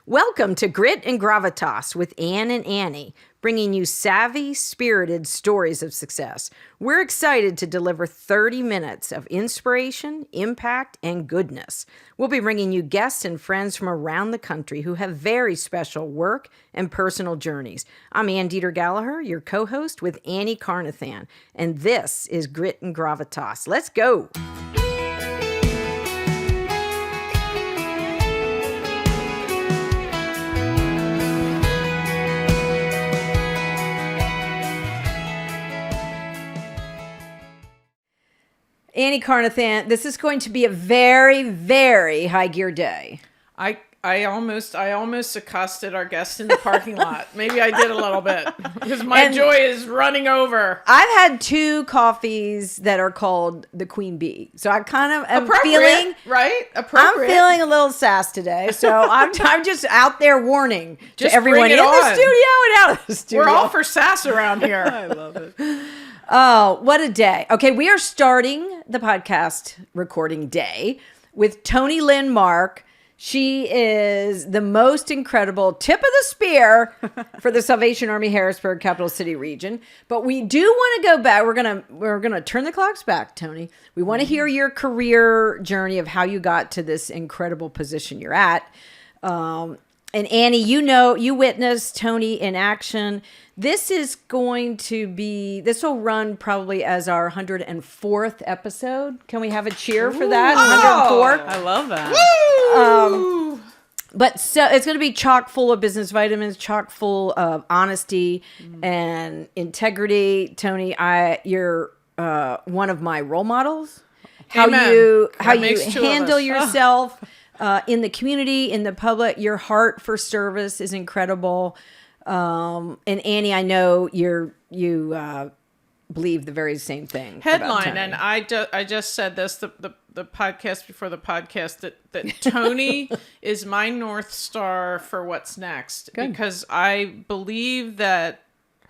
Welcome to Grit and Gravitas with Ann and Annie, bringing you savvy, spirited stories of success. We're excited to deliver 30 minutes of inspiration, impact, and goodness. We'll be bringing you guests and friends from around the country who have very special work and personal journeys. I'm Ann Dieter Gallagher, your co-host with Annie Carnathan, and this is Grit and Gravitas. Let's go! Annie Carnathan, this is going to be a very, very high gear day. I almost accosted our guest in the parking lot. Maybe I did a little bit because my joy is running over. I've had 2 coffees that are called the Queen Bee, so I kind of am feeling I'm feeling a little sass today. So I'm just out there warning to everyone in the studio and out of the studio. We're all for sass around here. I love it. Oh, what a day. Okay, we are starting the podcast recording day with Toni Lynn Mark. She is the most incredible tip of the spear for the Salvation Army Harrisburg Capital City region. But we do want to go back. We're gonna turn the clocks back, Toni. We want to hear your career journey of how you got to this incredible position you're at. And Annie, you witnessed Toni in action. This will run probably as our 104th episode. Can we have a cheer for that? 104? I love that. But so it's going to be chock full of business vitamins, chock full of honesty and integrity. Toni, you're one of my role models. How you handle yourself. In the community, in the public, your heart for service is incredible. And Annie, I know you believe the very same thing. Headline, and I just said this the podcast before the podcast that Toni is my North Star for what's next. Good. Because I believe that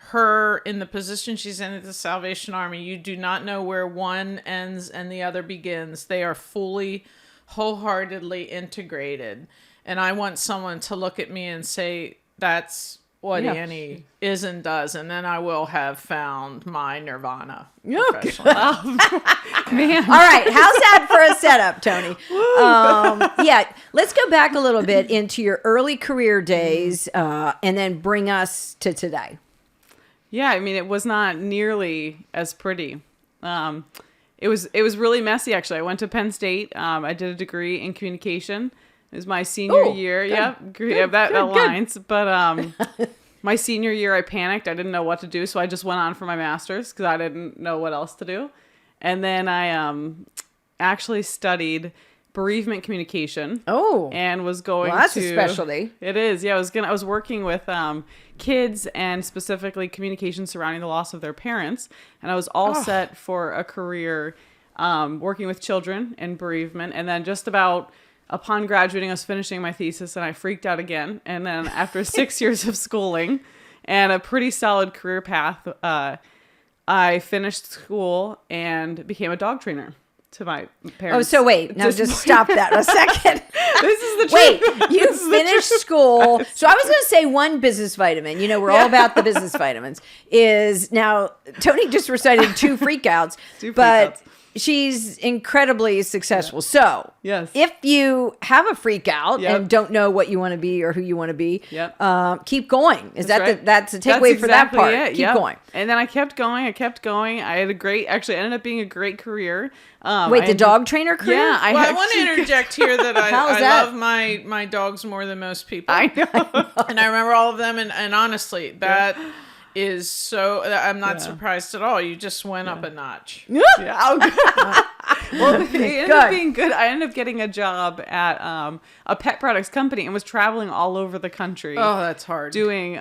her in the position she's in at the Salvation Army, you do not know where one ends and the other begins. They are fully, wholeheartedly integrated, and I want someone to look at me and say that's what Annie is and does, and then I will have found my nirvana. Professionally. Man. All right, how's that for a setup, Toni? Let's go back a little bit into your early career days, and then bring us to today. Yeah, I mean, it was not nearly as pretty. It was really messy, actually. I went to Penn State. I did a degree in communication. It was my senior year. Good. Yep, that aligns. But my senior year, I panicked. I didn't know what to do, so I just went on for my master's because I didn't know what else to do. And then I actually studied bereavement communication. Oh, and was going that's a specialty. It is. Yeah, I was working with kids and specifically communication surrounding the loss of their parents, and I was all set for a career working with children and bereavement. And then just about upon graduating, I was finishing my thesis, and I freaked out again. And then after 6 years of schooling and a pretty solid career path, I finished school and became a dog trainer to my parents. Oh, so wait, now just stop that a second. This is the truth. Wait, you finished school. So I was going to say one business vitamin. We're all about the business vitamins. Is now Toni just recited 2 freakouts, but she's incredibly successful. Yeah. So if you have a freak out and don't know what you want to be or who you want to be, keep going. That's a takeaway for that part. Keep going. And then I kept going. I had ended up being a great career. The dog trainer career? Yeah. I want to interject here that I love my dogs more than most people. I know. And I remember all of them. And honestly, that is so, I'm not surprised at all. You just went up a notch. Yeah. Well, it ended up being good. I ended up getting a job at a pet products company and was traveling all over the country. Oh, that's hard. Doing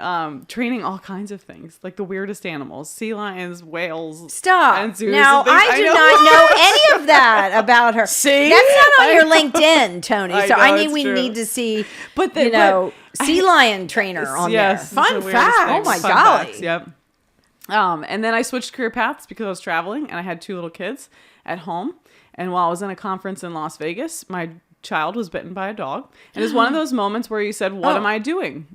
training all kinds of things, like the weirdest animals, sea lions, whales. Stop. And zoos now, and I do not know any of that about her. See? That's not on your LinkedIn, Toni. So we true. need to see, but sea lion trainer on there. Fun fact. Oh my golly. Yep. And then I switched career paths because I was traveling and I had 2 little kids at home. And while I was in a conference in Las Vegas, my child was bitten by a dog. And it's one of those moments where you said, what am I doing?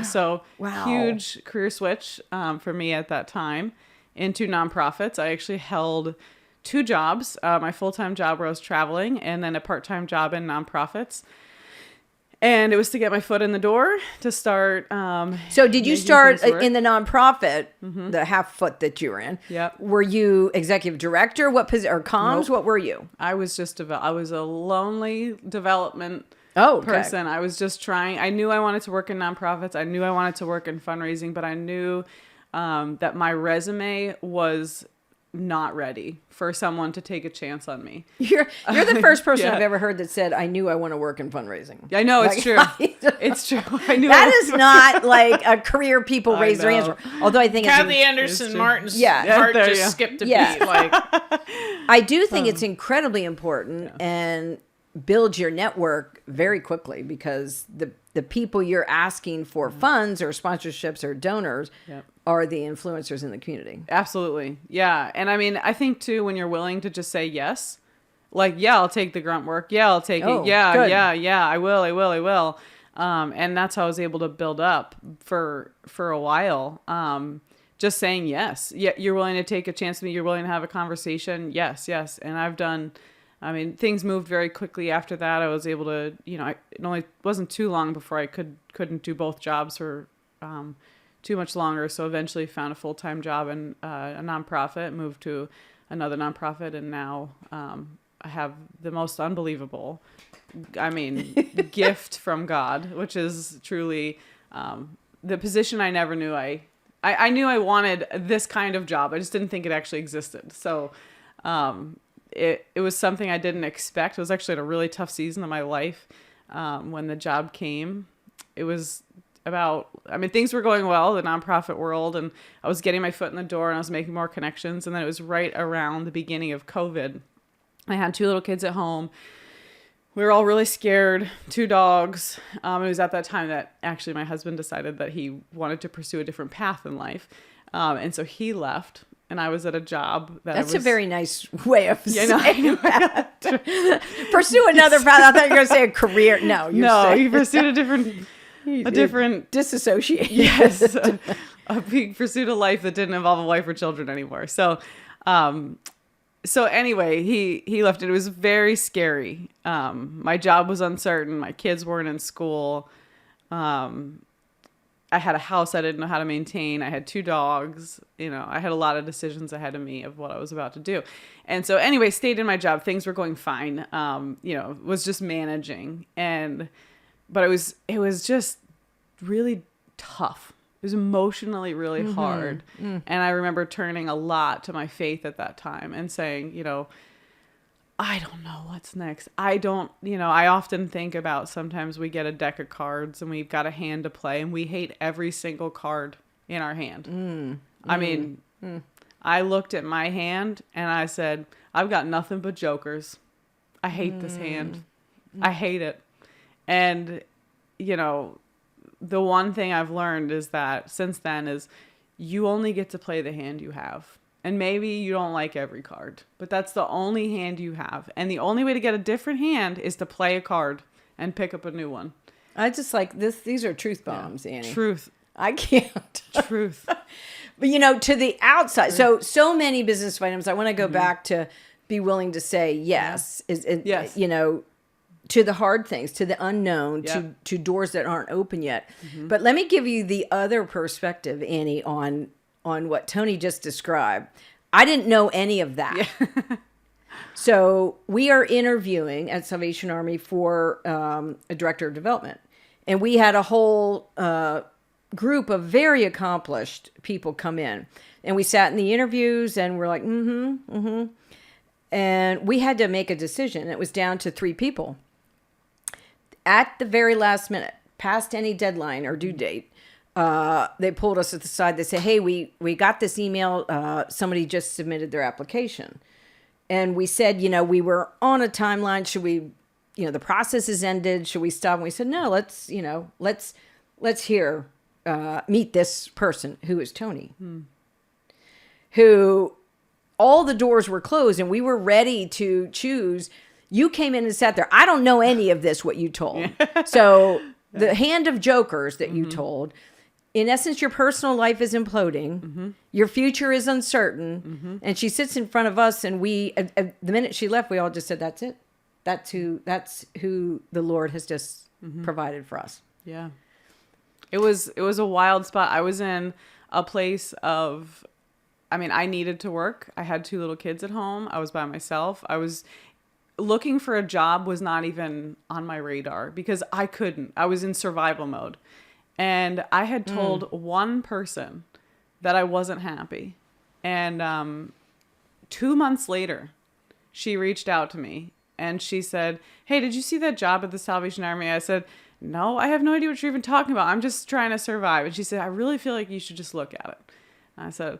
So Wow. huge career switch for me at that time into nonprofits. I actually held 2 jobs, my full-time job where I was traveling, and then a part-time job in nonprofits. And it was to get my foot in the door to start. So did you start in the nonprofit, the half foot that you were in? Yep. Were you executive director? What position? Or comms? Nope. What were you? I was just I was a lonely development Okay. person. I was just trying. I knew I wanted to work in nonprofits. I knew I wanted to work in fundraising, but I knew that my resume was not ready for someone to take a chance on me. You're the first person Yeah. I've ever heard that said, I knew I want to work in fundraising. I know, it's true. It's true. I knew That is not like a career people raise their hands know. for. Although I think Kathy it's Anderson Martin's Yeah. heart there you just go. skipped a Yeah. beat. Like, I do think it's incredibly important and build your network very quickly, because the people you're asking for funds or sponsorships or donors Yep. are the influencers in the community. Absolutely. Yeah. And I mean, I think too, when you're willing to just say yes, like, yeah, I'll take the grunt work. Yeah, I'll take Oh, it. Yeah, good. yeah, I will. And that's how I was able to build up for a while. Just saying yes. Yeah, you're willing to take a chance with me. You're willing to have a conversation. Yes. And things moved very quickly after that. I was able to, it only wasn't too long before I couldn't do both jobs for too much longer. So eventually found a full-time job in a nonprofit, moved to another nonprofit, and now I have the most unbelievable, gift from God, which is truly the position I never knew I knew I wanted this kind of job. I just didn't think it actually existed. So it was something I didn't expect. It was actually at a really tough season of my life when the job came. It was things were going well, the nonprofit world, and I was getting my foot in the door and I was making more connections. And then it was right around the beginning of COVID. I had 2 little kids at home. We were all really scared, 2 dogs. It was at that time that actually my husband decided that he wanted to pursue a different path in life. And so he left, and I was at a job That's a very nice way of saying know. that. Pursue another path. I thought you were going to say a career. No, he pursued a different disassociate. Yes. He pursued a life that didn't involve a wife or children anymore. So anyway, he left. It was very scary. My job was uncertain. My kids weren't in school. I had a house I didn't know how to maintain. I had 2 dogs. I had a lot of decisions ahead of me of what I was about to do. And so anyway, stayed in my job. Things were going fine. Was just managing. But it was just really tough. It was emotionally really hard. And I remember turning a lot to my faith at that time and saying, I don't know what's next. I often think about, sometimes we get a deck of cards and we've got a hand to play and we hate every single card in our hand. I looked at my hand and I said, I've got nothing but jokers. I hate this hand. I hate it. And, the one thing I've learned is that since then is you only get to play the hand you have. And maybe you don't like every card, but that's the only hand you have. And the only way to get a different hand is to play a card and pick up a new one. I just like this. These are truth bombs, Annie. Truth. I can't. Truth. But to the outside, so many business items. I want to go back to be willing to say yes. Yes. To the hard things, to the unknown, Yep. to doors that aren't open yet. But let me give you the other perspective, Annie, on what Toni just described. I didn't know any of that. Yeah. So we are interviewing at Salvation Army for a director of development. And we had a whole group of very accomplished people come in. And we sat in the interviews and we're like, And we had to make a decision. It was down to 3 people. At the very last minute, past any deadline or due date, they pulled us at the side. They said, hey, we got this email. Somebody just submitted their application. And we said, we were on a timeline. Should we, the process is ended. Should we stop? And we said, no, let's meet this person who is Toni, who all the doors were closed and we were ready to choose, You came in and sat there. I don't know any of this, what you told. So the hand of jokers that you told, in essence, your personal life is imploding. Your future is uncertain. And she sits in front of us, and we, the minute she left, we all just said, that's it. That's who the Lord has just provided for us. Yeah. It was a wild spot. I was in a place of, I needed to work. I had 2 little kids at home. I was by myself. I was looking for a job was not even on my radar because I couldn't. I was in survival mode. And I had told one person that I wasn't happy. And 2 months later, she reached out to me and she said, hey, did you see that job at the Salvation Army? I said, no, I have no idea what you're even talking about. I'm just trying to survive. And she said, I really feel like you should just look at it. And I said,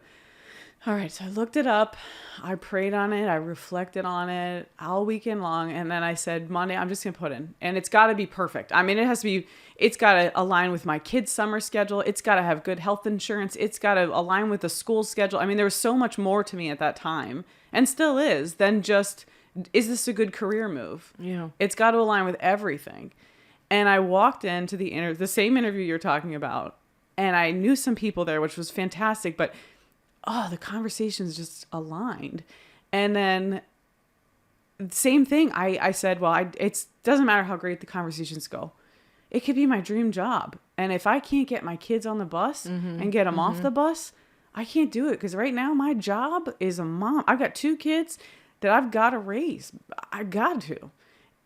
all right. So I looked it up. I prayed on it. I reflected on it all weekend long. And then I said, Monday, I'm just going to put in. And it's got to be perfect. It's got to align with my kids' summer schedule. It's got to have good health insurance. It's got to align with the school schedule. There was so much more to me at that time, and still is, than just, is this a good career move? Yeah. It's got to align with everything. And I walked into the same interview you're talking about, and I knew some people there, which was fantastic, but the conversations just aligned. And then same thing. I said, well, it doesn't matter how great the conversations go. It could be my dream job. And if I can't get my kids on the bus and get them off the bus, I can't do it. Because right now my job is a mom. I've got 2 kids that I've got to raise. I got to.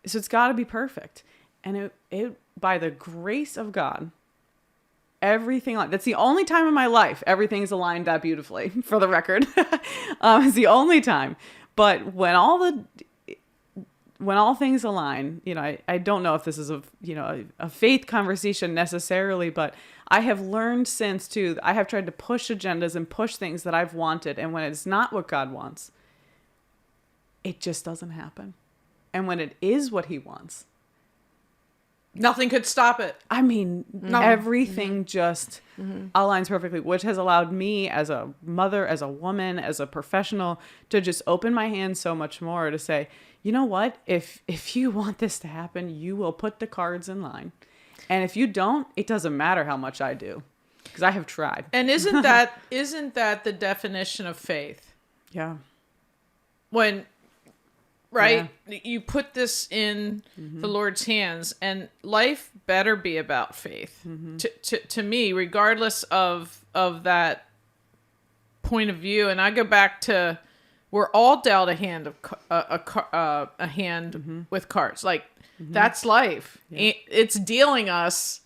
So it's got to be perfect. And it by the grace of God, everything, that's the only time in my life everything's aligned that beautifully, for the record. It's the only time. But when all things align, I don't know if this is a faith conversation necessarily, but I have learned since too, I have tried to push agendas and push things that I've wanted. And when it's not what God wants, it just doesn't happen. And when it is what he wants, nothing could stop it. Everything just aligns perfectly, which has allowed me as a mother, as a woman, as a professional, to just open my hands so much more to say, you know what? If you want this to happen, you will put the cards in line. And if you don't, it doesn't matter how much I do, because I have tried. And isn't that the definition of faith? Yeah. When, right, you put this in the Lord's hands, and life better be about faith. To me, regardless of that point of view. And I go back to, we're all dealt a hand with cards. Like, that's life. Yeah. It's dealing us.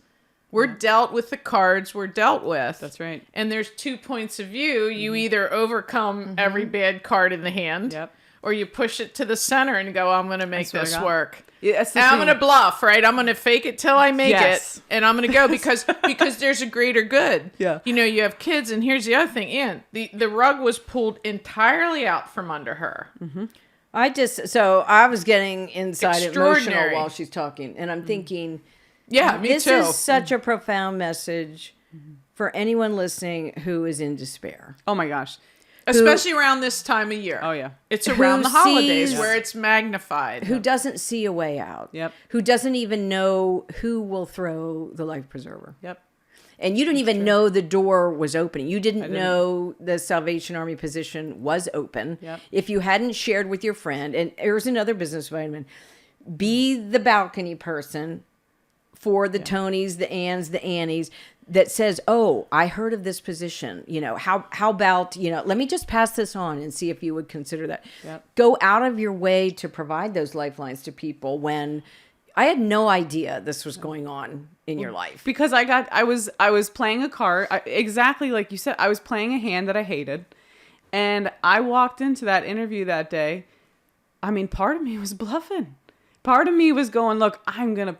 We're dealt with the cards we're dealt with. That's right. And there's 2 points of view. You either overcome every bad card in the hand, or you push it to the center and go, I'm going to make this work. Yeah, and I'm going to bluff, right? I'm going to fake it till I make it, and I'm going to go because there's a greater good. Yeah. You have kids, and here's the other thing, Ann. The rug was pulled entirely out from under her. I was getting inside emotional while she's talking, and I'm thinking, yeah, me this too. is such a profound message for anyone listening who is in despair. Oh my gosh. Especially around this time of year. Oh, yeah. It's around the holidays where it's magnified. Who doesn't see a way out. Yep. Who doesn't even know who will throw the life preserver. Yep. And you didn't even know the door was opening. You didn't know the Salvation Army position was open. Yep. If you hadn't shared with your friend, and here's another business vitamin, be the balcony person for the Tonys, the Anns, the Annies, that says, oh, I heard of this position. How about, let me just pass this on and see if you would consider that. Yep. Go out of your way to provide those lifelines to people when I had no idea this was going on in your life. Because I was playing a card, exactly like you said, I was playing a hand that I hated. And I walked into that interview that day. Part of me was bluffing. Part of me was going, look, I'm going to,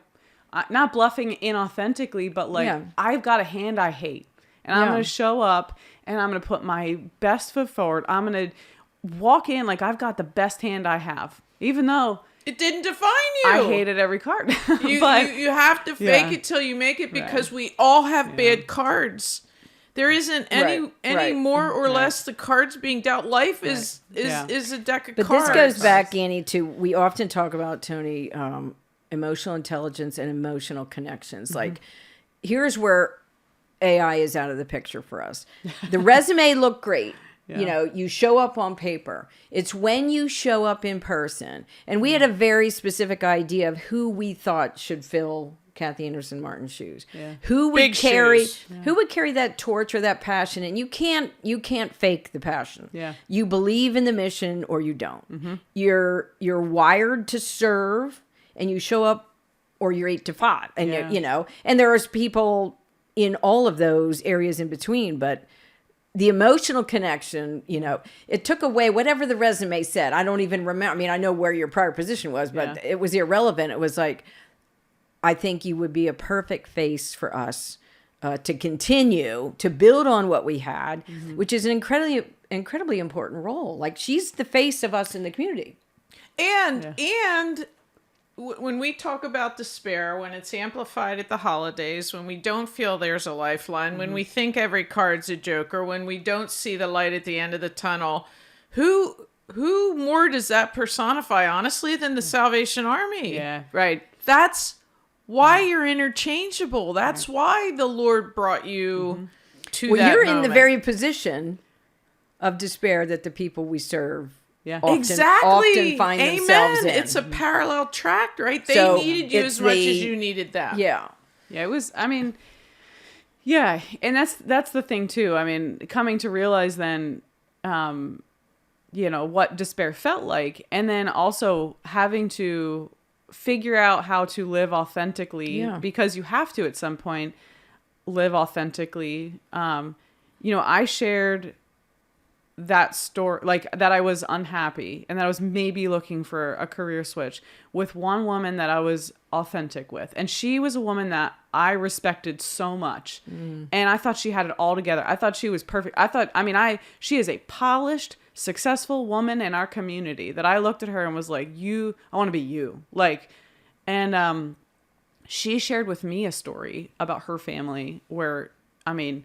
not bluffing inauthentically, but I've got a hand I hate. And I'm going to show up and I'm going to put my best foot forward. I'm going to walk in like I've got the best hand I have. Even though it didn't define you. I hated every card. You have to fake it till you make it, because we all have bad cards There isn't any more or less the cards being dealt. Life is a deck of but cards. this goes back, Annie, to we often talk about, Toni, emotional intelligence and emotional connections. Like, here's where AI is out of the picture for us. The resume looked great. You know, you show up on paper. It's when you show up in person. And we had a very specific idea of who we thought should fill Kathy Anderson Martin's shoes. Yeah. Who would carry that torch or that passion? And you can't fake the passion. Yeah. You believe in the mission or you don't. Mm-hmm. You're wired to serve, and you show up, or you're 8 to 5. And you know, and there's people in all of those areas in between, but the emotional connection, you know, it took away whatever the resume said. I don't even remember. I mean, I know where your prior position was, but it was irrelevant. It was like, I think you would be a perfect face for us to continue to build on what we had, which is an incredibly important role. Like, she's the face of us in the community. And when we talk about despair, when it's amplified at the holidays, when we don't feel there's a lifeline, when we think every card's a joker, when we don't see the light at the end of the tunnel, who more does that personify, honestly, than the Salvation Army? Yeah, right. That's why you're interchangeable. That's why the Lord brought you to that you're moment. in the very position of despair that the people we serve often find themselves in. It's a parallel track, right? They needed you as much as you needed them. Yeah. Yeah, it was, I mean, yeah. And that's the thing too. I mean, coming to realize then, you know, what despair felt like, and then also having to figure out how to live authentically, because you have to at some point live authentically. You know, I shared that story, like that I was unhappy and that I was maybe looking for a career switch with one woman that I was authentic with. And she was a woman that I respected so much. And I thought she had it all together. I thought she was perfect. She is a polished, successful woman in our community that I looked at her and was like, I want to be you. Like, and she shared with me a story about her family where, I mean,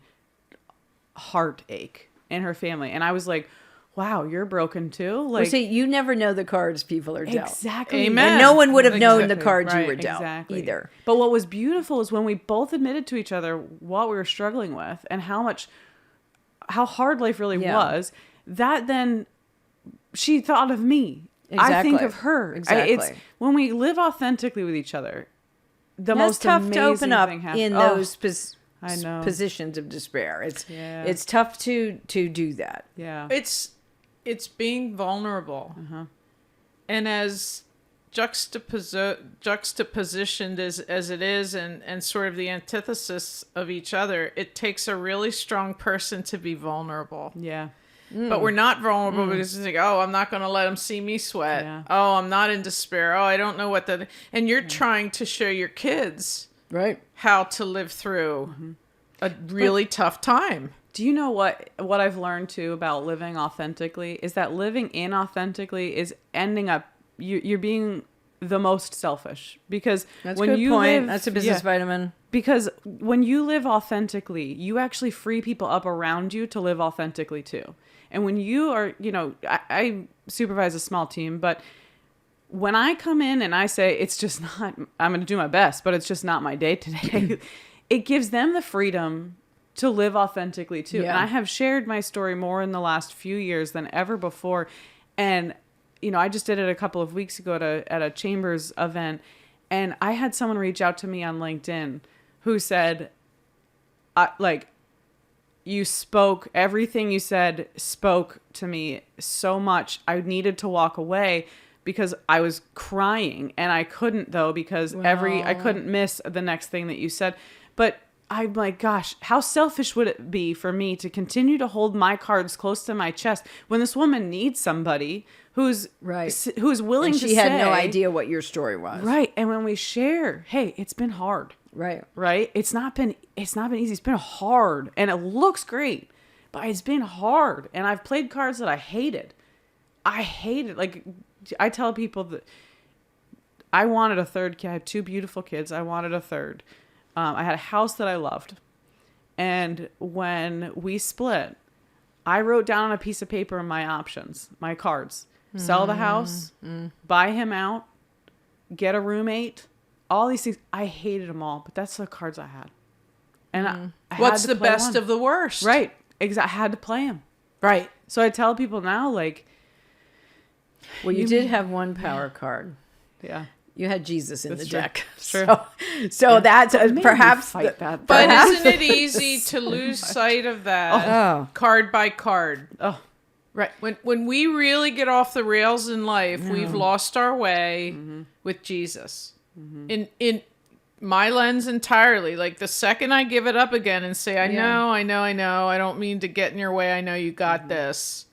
heartache in her family. And I was like, wow, you're broken too? Like, well, see, you never know the cards people are dealt. Exactly. Amen. And no one would have known the cards you were dealt either. But what was beautiful is when we both admitted to each other what we were struggling with and how hard life really was, that then she thought of me. Exactly. I think of her. Exactly. It's when we live authentically with each other, That's most tough amazing to open up thing happens. in those I know. positions of despair. It's tough to do that. Yeah. It's being vulnerable. And as juxtapositioned as it is, and sort of the antithesis of each other, it takes a really strong person to be vulnerable. Yeah. But we're not vulnerable because it's like, oh, I'm not going to let them see me sweat. Yeah. Oh, I'm not in despair. Oh, I don't know what that. And you're trying to show your kids how to live through a really tough time. Do you know what I've learned too about living authentically is that living inauthentically is ending up you're being the most selfish, because that's when a good you point. live, that's a business vitamin. Because when you live authentically, you actually free people up around you to live authentically too. And when you are, you know, I supervise a small team, but when I come in and I say, it's just not, I'm going to do my best, but it's just not my day today, it gives them the freedom to live authentically too. Yeah. And I have shared my story more in the last few years than ever before. And, you know, I just did it a couple of weeks ago at a Chambers event. And I had someone reach out to me on LinkedIn who said, you spoke, everything you said spoke to me so much. I needed to walk away because I was crying, and I couldn't though, because I couldn't miss the next thing that you said. But I'm like, gosh, how selfish would it be for me to continue to hold my cards close to my chest when this woman needs somebody who's willing to say. She had no idea what your story was. Right. And when we share, hey, it's been hard. Right. It's not been easy. It's been hard, and it looks great, but it's been hard. And I've played cards that I hated. Like, I tell people that I wanted a third kid. I have 2 beautiful kids. I wanted a third. I had a house that I loved, And when we split, I wrote down on a piece of paper my options, my cards. Sell the house, buy him out, get a roommate, all these things. I hated them all, but that's the cards I had. And I What's had to the play best one. of the worst? Right. Exactly. I had to play them. Right. So I tell people now, like, Well, you did have one power card. yeah. You had Jesus in That's the true. deck. It's true. So that's perhaps fight that. But Perhaps- isn't it easy to lose sight of that Oh. card by card? Oh, Right. When we really get off the rails in life, we've lost our way with Jesus. In my lens entirely. Like the second I give it up again and say, I know, I don't mean to get in your way. I know you got this.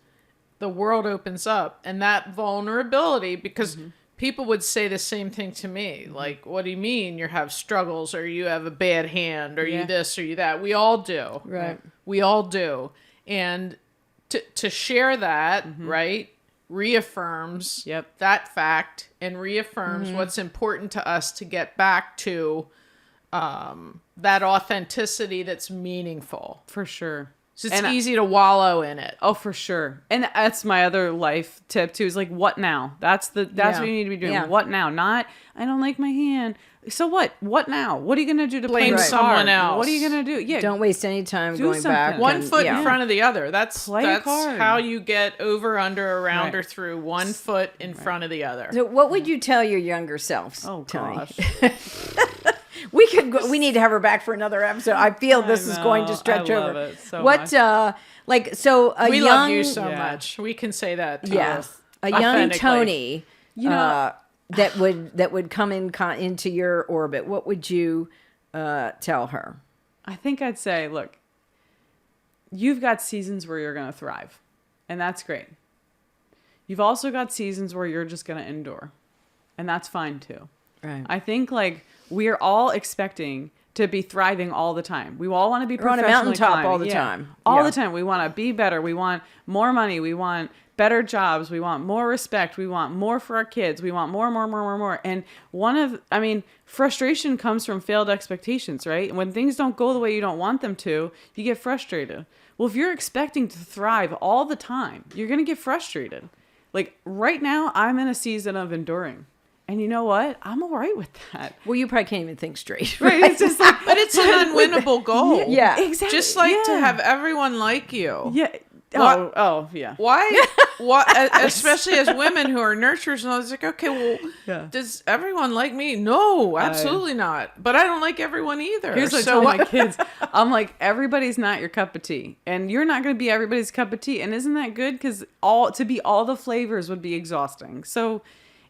The world opens up. And that vulnerability, because people would say the same thing to me. Like, what do you mean you have struggles or you have a bad hand or you this or you that? We all do. Right. We all do. And to share that, right, reaffirms that fact and reaffirms what's important to us to get back to that authenticity that's meaningful. for sure. So it's easy to wallow in it. Oh, for sure. And that's my other life tip too, is like, what now? That's what you need to be doing. Yeah. What now? Not, I don't like my hand. So what? What now? What are you going to do to Blame play someone card? else. What are you going to do? Yeah. don't waste any time Do going back. something. One and- foot yeah. in front of the other. That's Play a card. how you get over, under, around, Right. or through. One foot in front of the other. So what would you tell your younger selves, Oh, Toni? gosh. We could go, we need to have her back for another episode. I feel this is going to know. stretch I love over. it so what much. Like so a We young love you so Yeah. much. We can say that. Too. yes, a young Authentically. Toni You know- that would come into your orbit. What would you tell her? I think I'd say, look, you've got seasons where you're going to thrive, and that's great. You've also got seasons where you're just going to endure, and that's fine too. Right. I think like we're all expecting to be thriving all the time. We all want to be We're on a professionally mountaintop climbing. all the time. All Yeah. the time. We want to be better. We want more money. We want better jobs. We want more respect. We want more for our kids. We want more. And frustration comes from failed expectations, right? When things don't go the way you don't want them to, you get frustrated. Well, if you're expecting to thrive all the time, you're going to get frustrated. Like right now, I'm in a season of enduring. And you know what? I'm all right with that. Well, you probably can't even think straight. Right? It's just like, But it's an unwinnable goal. Yeah. exactly. Just like to Yeah. have everyone like you. Yeah. What- Oh, yeah. Why? Especially as women who are nurturers, and I was like, okay, well, Yeah. does everyone like me? No, absolutely not. But I don't like everyone either. Here's what I so tell my kids. I'm like, everybody's not your cup of tea. And you're not going to be everybody's cup of tea. And isn't that good? Because to be all the flavors would be exhausting. So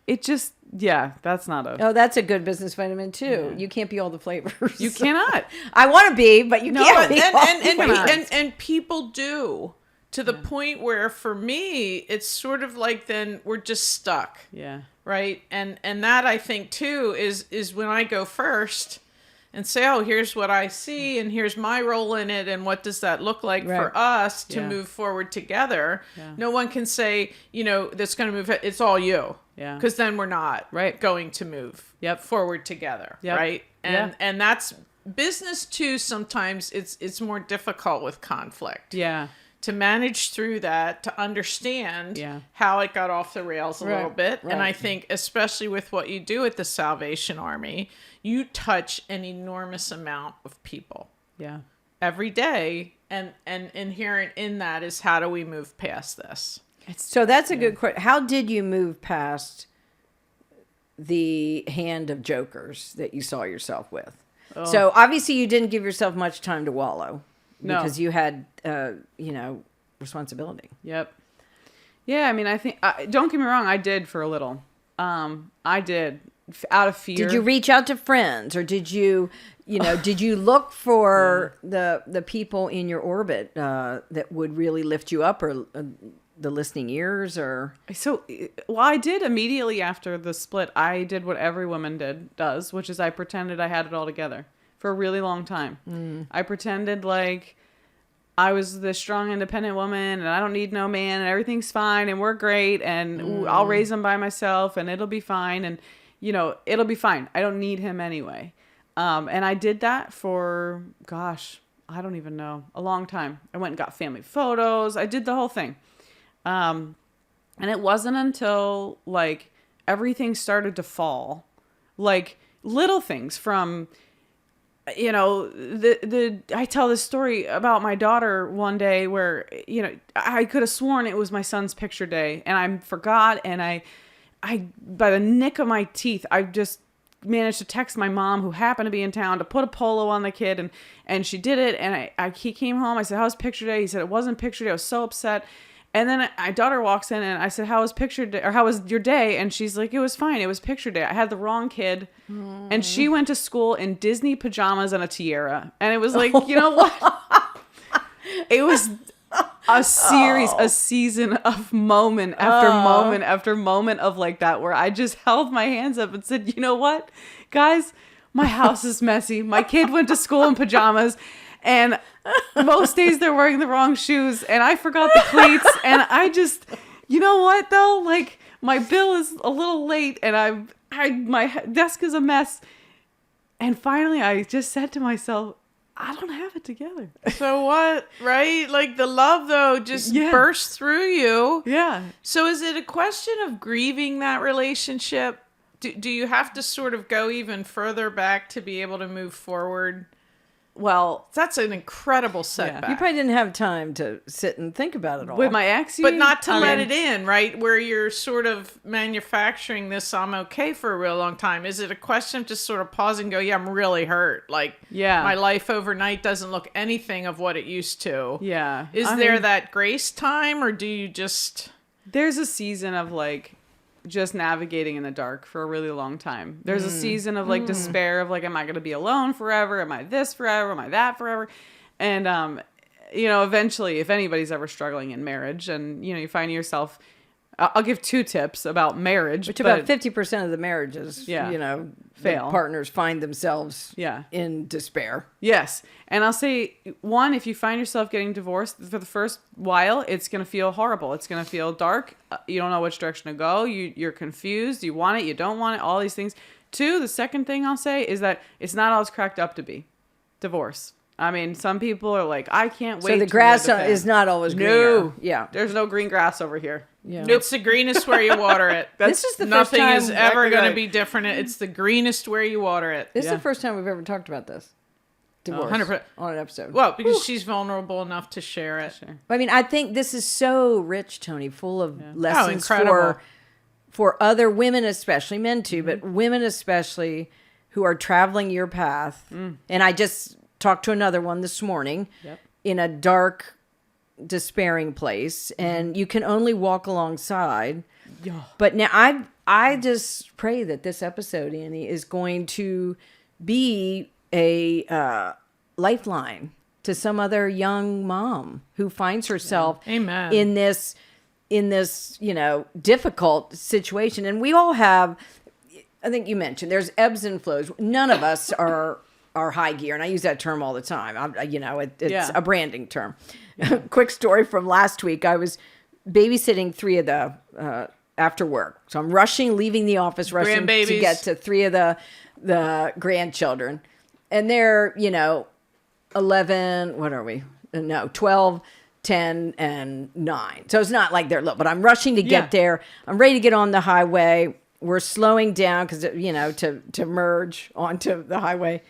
it just, that's not a... Oh, that's a good business vitamin too. Yeah. You can't be all the flavors. You cannot. I want to be, but you can't be. And people do, to the point where for me it's sort of like then we're just stuck. Yeah. Right? And that I think too is when I go first and say, oh, here's what I see and here's my role in it and what does that look like for us to move forward together. Yeah. No one can say, that's going to move. It's all you. Yeah. Because then we're not going to move forward together. Yep. Right? And that's business too. Sometimes it's more difficult with conflict. Yeah. To manage through that, to understand how it got off the rails a little bit. Right. And I think especially with what you do at the Salvation Army, you touch an enormous amount of people. Yeah. Every day. And inherent in that is how do we move past this? So that's a good question. How did you move past the hand of jokers that you saw yourself with? Oh. So obviously you didn't give yourself much time to wallow because you had, responsibility. Yep. Yeah. I mean, I think, don't get me wrong. I did for a little. I did out of fear. Did you reach out to friends or did you look for the people in your orbit that would really lift you up or the listening ears or? So, I did immediately after the split. I did what every woman does, which is I pretended I had it all together for a really long time. I pretended like I was this strong, independent woman and I don't need no man and everything's fine and we're great and I'll raise them by myself and it'll be fine and, it'll be fine. I don't need him anyway. And I did that for, I don't even know, a long time. I went and got family photos. I did the whole thing. And it wasn't until like everything started to fall, like little things from, you know, I tell this story about my daughter one day where, you know, I could have sworn it was my son's picture day and I forgot. And I, by the nick of my teeth, I just managed to text my mom, who happened to be in town, to put a polo on the kid, and she did it. And he came home. I said, "How was picture day?" He said, "It wasn't picture day." I was so upset. And then my daughter walks in and I said, "How was picture day, or how was your day?" And she's like, "It was fine. It was picture day. I had the wrong kid." And she went to school in Disney pajamas and a tiara. And it was like, you know what? It was a season of moment after moment after moment of like that, where I just held my hands up and said, "You know what, guys, my house is messy. My kid went to school in pajamas, and most days they're wearing the wrong shoes, and I forgot the cleats, and I just, you know what though, like my bill is a little late, and my desk is a mess." And finally I just said to myself, I don't have it together. So what, right? Like the love though just burst through you. Yeah. So is it a question of grieving that relationship? Do you have to sort of go even further back to be able to move forward? Well, That's an incredible setback. You probably didn't have time to sit and think about it all. with my ex, But not to let it in, right? Where you're sort of manufacturing this, I'm okay for a real long time. Is it a question of just sort of pause and go, yeah, I'm really hurt. Like, my life overnight doesn't look anything of what it used to. Yeah. Is there that grace time, or do you just... There's a season of like just navigating in the dark for a really long time. There's a season of like despair of like, am I going to be alone forever? Am I this forever? Am I that forever? And, you know, eventually, if anybody's ever struggling in marriage and, you know, you find yourself, I'll give 2 tips about marriage. Which about 50% of the marriages, you know, fail. Partners find themselves in despair. Yes. And I'll say, one, if you find yourself getting divorced for the first while, it's going to feel horrible. It's going to feel dark. You don't know which direction to go. You're confused. You want it. You don't want it. All these things. 2, the second thing I'll say is that it's not all it's cracked up to be. Divorce. I mean, some people are like, I can't wait. So the grass is not always greener. No. Yeah. There's no green grass over here. Yeah. It's the greenest where you water it. This is the first Nothing time is ever going to be different. It's the greenest where you water it. This is the first time we've ever talked about this. Divorce 100%. on an episode. Well, because she's vulnerable enough to share it. Sure. I mean, I think this is so rich, Toni, full of lessons incredible. for other women, especially men too, but women especially who are traveling your path. And I just talked to another one this morning in a dark, despairing place, and you can only walk alongside. Yeah. But now I just pray that this episode, Annie, is going to be a lifeline to some other young mom who finds herself Amen. in this, you know, difficult situation. And we all have, I think you mentioned, there's ebbs and flows. None of us are high gear. And I use that term all the time. You know, it's a branding term. Quick story from last week. I was babysitting 3 of the, after work. So I'm leaving the office, rushing to get to 3 of the grandchildren. And they're, you know, 11, what are we? No, 12, 10, and 9. So it's not like they're little, but I'm rushing to get there. I'm ready to get on the highway. We're slowing down because, you know, to merge onto the highway.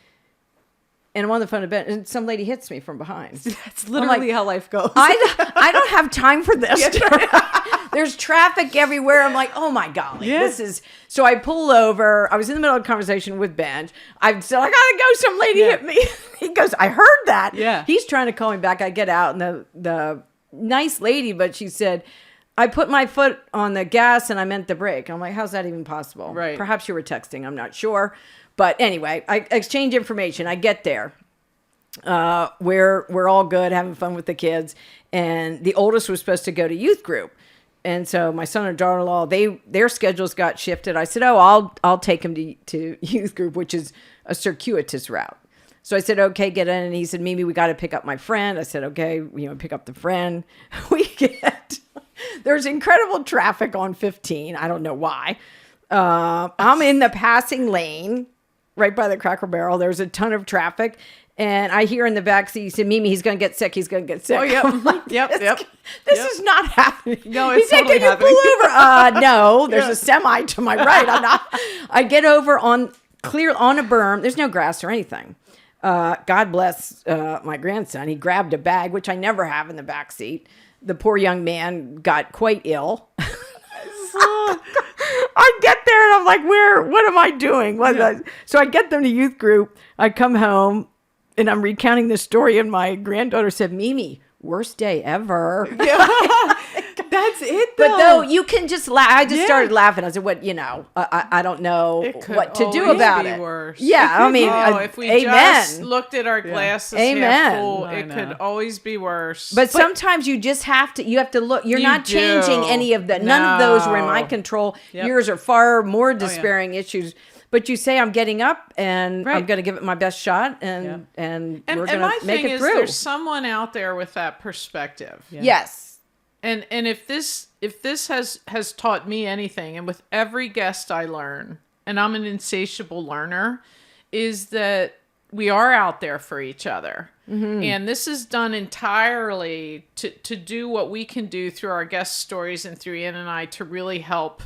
And I'm on the phone to bed, and some lady hits me from behind. That's literally how life goes. I don't have time for this. There's traffic everywhere. I'm like, oh my golly, this is. So I pull over. I was in the middle of a conversation with Ben. I said, I gotta go. Some lady hit me. He goes, I heard that. Yeah. He's trying to call me back. I get out, and the nice lady, but she said, I put my foot on the gas and I meant the brake. I'm like, how's that even possible? Right. Perhaps you were texting. I'm not sure. But anyway, I exchange information. I get there. We're all good, having fun with the kids. And the oldest was supposed to go to youth group. And so my son and daughter-in-law, their schedules got shifted. I said, I'll take him to youth group, which is a circuitous route. So I said, okay, get in. And he said, Mimi, we got to pick up my friend. I said, okay, pick up the friend. There's incredible traffic on 15. I don't know why. I'm in the passing lane right by the Cracker Barrel. There's a ton of traffic. And I hear in the backseat, he said, Mimi, he's going to get sick. He's going to get sick. Oh, yep. I'm like, Yep, yep. This is not happening. No, He it's said, totally can you happening. pull over? No, there's a semi to my right. I get over on a berm. There's no grass or anything. God bless my grandson. He grabbed a bag, which I never have in the backseat. The poor young man got quite ill. I get there and I'm like, what am I doing? So I get them to youth group. I come home and I'm recounting this story, and my granddaughter said, Mimi, worst day ever. That's it, though. But though you can just laugh. I just started laughing. I said, what, I don't know what to do about it. Worse. Yeah, I mean, if we just looked at our glasses half full, it could always be worse. But sometimes you just have to look. You're not changing any of none of those were in my control. Yep. Yours are far more despairing issues. But you say, I'm getting up and I'm going to give it my best shot, and we're going to make it through. There's someone out there with that perspective. Yeah. Yes. And if this has taught me anything, and with every guest I learn, and I'm an insatiable learner, is that we are out there for each other. Mm-hmm. And this is done entirely to do what we can do through our guest stories and through Ian and I to really help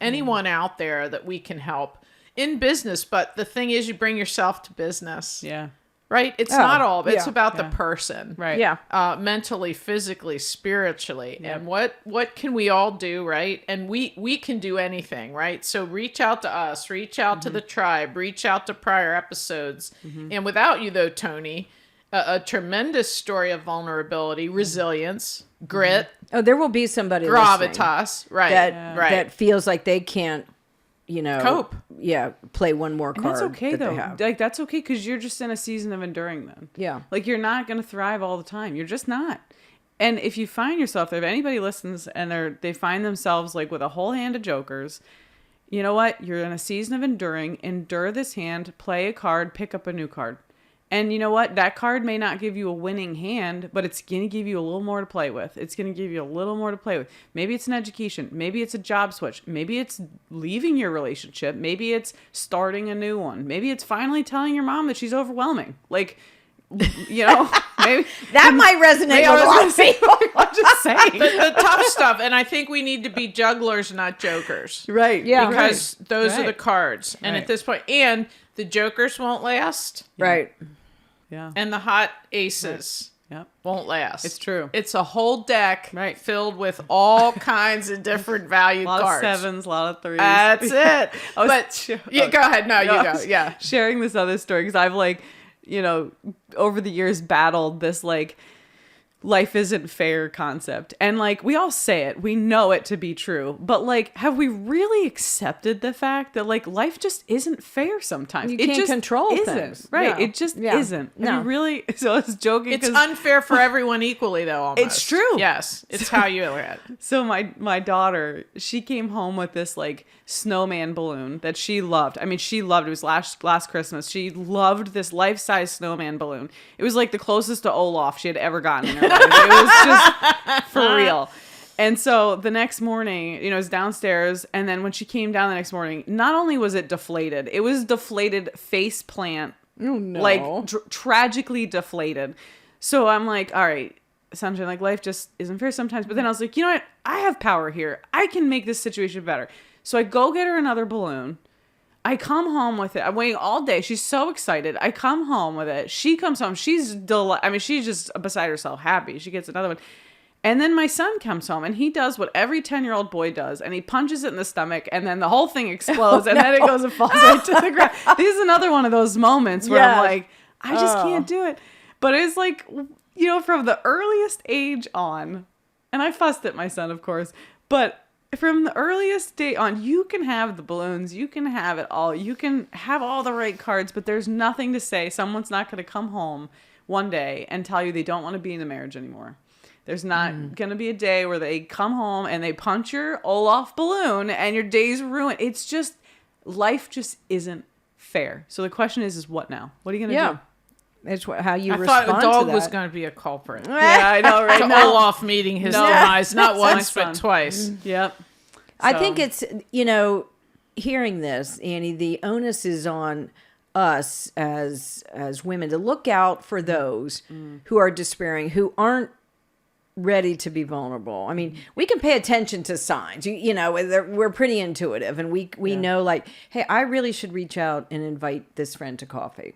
anyone out there that we can help in business. But the thing is, you bring yourself to business. Yeah. Right? It's not all. It's about the person. Right. Yeah. Mentally, physically, spiritually. Yep. And what can we all do, right? And we can do anything, right? So reach out to us. Reach out to the tribe. Reach out to prior episodes. Mm-hmm. And without you, though, Toni, a tremendous story of vulnerability, resilience, grit. Oh, there will be somebody gravitas. Right. That feels like they can't, cope. Yeah, play one more card. And that's okay, that though. they have. Like, that's okay, because you're just in a season of enduring then. Yeah. Like, you're not going to thrive all the time. You're just not. And if you find yourself, if anybody listens and they find themselves, like, with a whole hand of jokers, you know what? You're in a season of enduring. Endure this hand, play a card, pick up a new card. And you know what? That card may not give you a winning hand, but it's going to give you a little more to play with. It's going to give you a little more to play with. Maybe it's an education. Maybe it's a job switch. Maybe it's leaving your relationship. Maybe it's starting a new one. Maybe it's finally telling your mom that she's overwhelming. Like, maybe that might resonate with a lot of people. I'm just saying. The tough stuff. And I think we need to be jugglers, not jokers. Right. Yeah. Because those are the cards. And at this point, and the jokers won't last. Right. Yeah. And the hot aces won't last. It's true. It's a whole deck filled with all kinds of different valued cards. A lot cards. of sevens, a lot of threes. That's it. Go ahead. No, you go. Yeah. Sharing this other story because I've over the years battled this life isn't fair concept. And we all say it, we know it to be true, but have we really accepted the fact that life just isn't fair sometimes? You can't control things. Right. No. It just isn't. No. Have you really, so I was joking. It's unfair for everyone equally though, almost. It's true. Yes. It's how you look at it. So my daughter, she came home with this snowman balloon that she loved. I mean, she loved it. It was last Christmas. She loved this life-size snowman balloon. It was the closest to Olaf she had ever gotten in her life. It was just for real. And so the next morning, it was downstairs. And then when she came down the next morning, not only was it deflated, it was deflated face plant. Oh, no. Tragically deflated. So I'm like, all right, Sunshine, life just isn't fair sometimes. But then I was like, you know what? I have power here. I can make this situation better. So I go get her another balloon. I come home with it. I'm waiting all day. She's so excited. I come home with it. She comes home. She's she's just beside herself, happy. She gets another one. And then my son comes home and he does what every 10-year-old boy does. And he punches it in the stomach and then the whole thing explodes then it goes and falls right to the ground. This is another one of those moments where I'm like, I just can't do it. But it's from the earliest age on, and I fussed at my son, of course, but from the earliest day on, you can have the balloons, you can have it all, you can have all the right cards, but there's nothing to say someone's not going to come home one day and tell you they don't want to be in the marriage anymore. There's not going to be a day where they come home and they punch your Olaf balloon and your day's ruined. It's just, life just isn't fair. So the question is what now? What are you going to do? It's how you I respond to that. thought a dog was going to be a culprit. Yeah, I know, right? To Olaf meeting his demise, not once, but twice. Yep. I think it's, hearing this, Annie, the onus is on us as women to look out for those who are despairing, who aren't ready to be vulnerable. I mean, we can pay attention to signs. You know, we're pretty intuitive, and we know, like, hey, I really should reach out and invite this friend to coffee.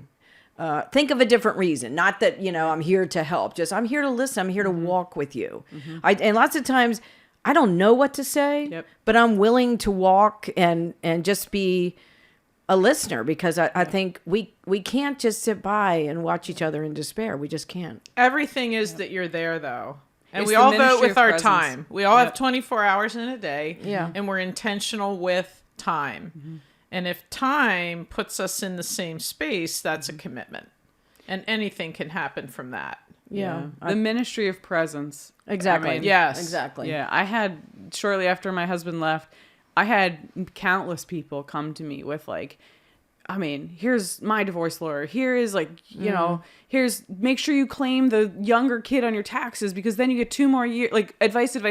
Think of a different reason. Not that, you know, I'm here to help. Just I'm here to listen. I'm here to walk with you. And lots of times I don't know what to say, but I'm willing to walk and just be a listener, because I think we can't just sit by and watch each other in despair. We just can't. Everything is that you're there, though. And It's we the all vote ministry with of our presence. time. We all have 24 hours in a day. Yeah. And we're intentional with time. And if time puts us in the same space, that's a commitment. And anything can happen from that. Yeah. The ministry of presence. Exactly. I mean, Yes. Exactly. Yeah, I had, shortly after my husband left, I had countless people come to me with, like, I mean, here's my divorce lawyer. Here is, like, you know, here's, make sure you claim the younger kid on your taxes, because then you get 2 more years. Like, advice. I'll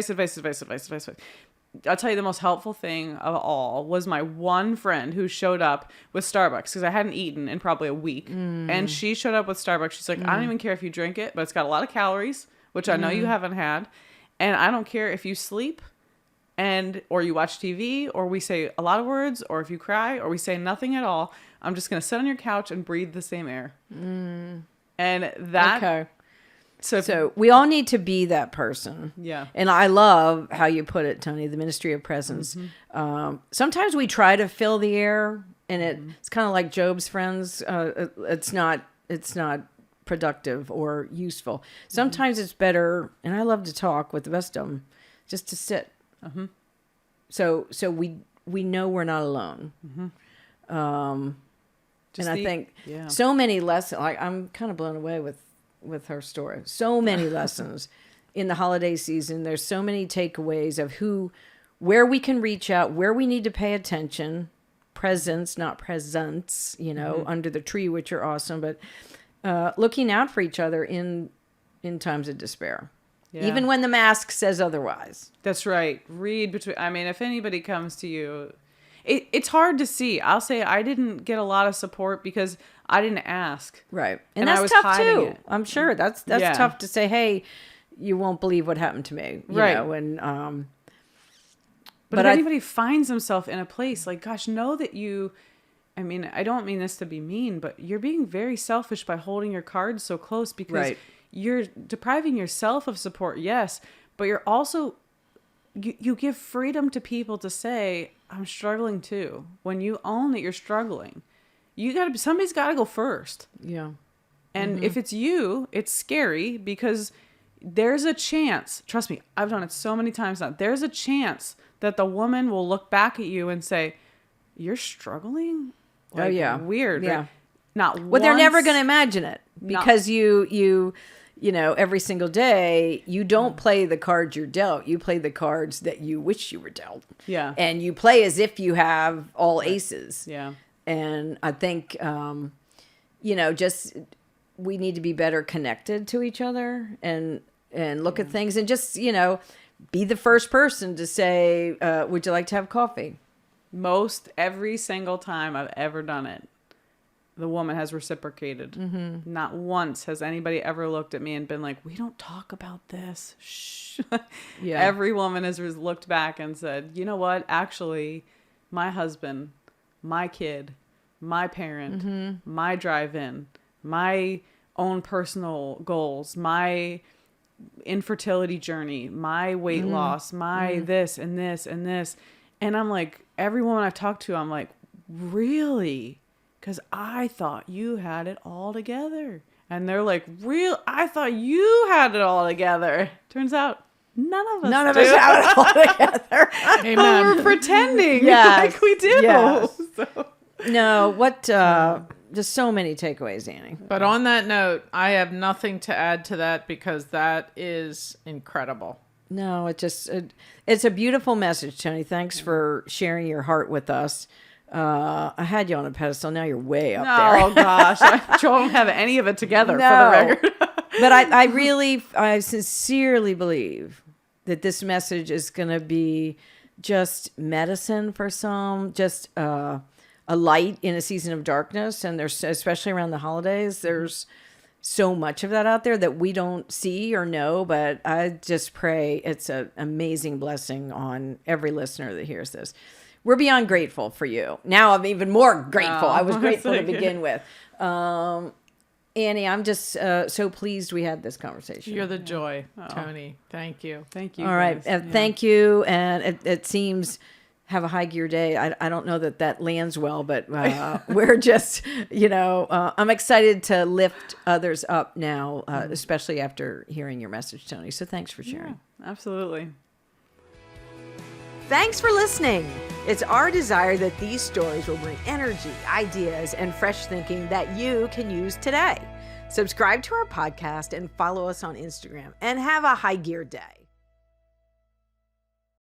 tell you, the most helpful thing of all was my one friend who showed up with Starbucks, because I hadn't eaten in probably a week. And she showed up with Starbucks. She's like, I don't even care if you drink it, but it's got a lot of calories, which I know you haven't had. And I don't care if you sleep or you watch TV, or we say a lot of words, or if you cry, or we say nothing at all. I'm just going to sit on your couch and breathe the same air. And that... Okay. So, So we all need to be that person. Yeah. And I love how you put it, Toni, the ministry of presence. Sometimes we try to fill the air, and it's kind of like Job's friends. It's not productive or useful. Sometimes it's better, and I love to talk with the best of them, just to sit. So we know we're not alone. And I think so many lessons, like, I'm kind of blown away with her story. So many lessons in the holiday season. There's so many takeaways of where we can reach out, where we need to pay attention. Presence, not presents, you know, under the tree, which are awesome, but looking out for each other in times of despair. Yeah. Even when the mask says otherwise. That's right. Read between. I mean, if anybody comes to you, it's hard to see. I'll say I didn't get a lot of support because I didn't ask. Right. And that's I was tough hiding too. it. I'm sure that's tough to say, hey, you won't believe what happened to me. You Right. know, and But if anybody finds himself in a place, like, gosh, know that you, I mean, I don't mean this to be mean, but you're being very selfish by holding your cards so close, because Right. you're depriving yourself of support, yes, but you're also, you give freedom to people to say, I'm struggling too. When you own that you're struggling, somebody's got to go first. yeah. And if it's you, it's scary, because there's a chance, trust me, I've done it so many times now, there's a chance that the woman will look back at you and say, you're struggling? Like, Oh, yeah. Weird. Yeah. Right? Not Well, they're never once- going to imagine it, because you know, every single day, you don't play the cards you're dealt. You play the cards that you wish you were dealt. Yeah. And you play as if you have all aces. Yeah. And I think, you know, just we need to be better connected to each other and look at things, and just, you know, be the first person to say, would you like to have coffee? Most every single time I've ever done it, the woman has reciprocated. Not once has anybody ever looked at me and been like, we don't talk about this. Shh. Yeah. Every woman has looked back and said, you know what? Actually, my husband, my kid, my parent, my drive-in, my own personal goals, my infertility journey, my weight loss, my this and this and this. And I'm like, every woman I've talked to, I'm like, really? Because I thought you had it all together. And they're like, I thought you had it all together. Turns out, none of us do. have it all together. But Amen. we're pretending Yes. like we do. Yes. So. No, just so many takeaways, Annie. But on that note, I have nothing to add to that, because that is incredible. No, it's a beautiful message, Toni. Thanks for sharing your heart with us. I had you on a pedestal. Now you're way up there. Oh, gosh. I don't have any of it together, for the record. But I sincerely believe that this message is going to be just medicine for some, just a a light in a season of darkness. And there's, especially around the holidays, there's so much of that out there that we don't see or know. But I just pray it's an amazing blessing on every listener that hears this. We're beyond grateful for you. Now I'm even more grateful. I was grateful to begin with. Annie, I'm just so pleased we had this conversation. You're the joy, Toni. Thank you. Thank you. All right. Thank you. And it seems have a high gear day. I don't know that lands well, but we're just, I'm excited to lift others up now, especially after hearing your message, Toni. So thanks for sharing. Yeah, absolutely. Thanks for listening. It's our desire that these stories will bring energy, ideas, and fresh thinking that you can use today. Subscribe to our podcast and follow us on Instagram, and have a high gear day.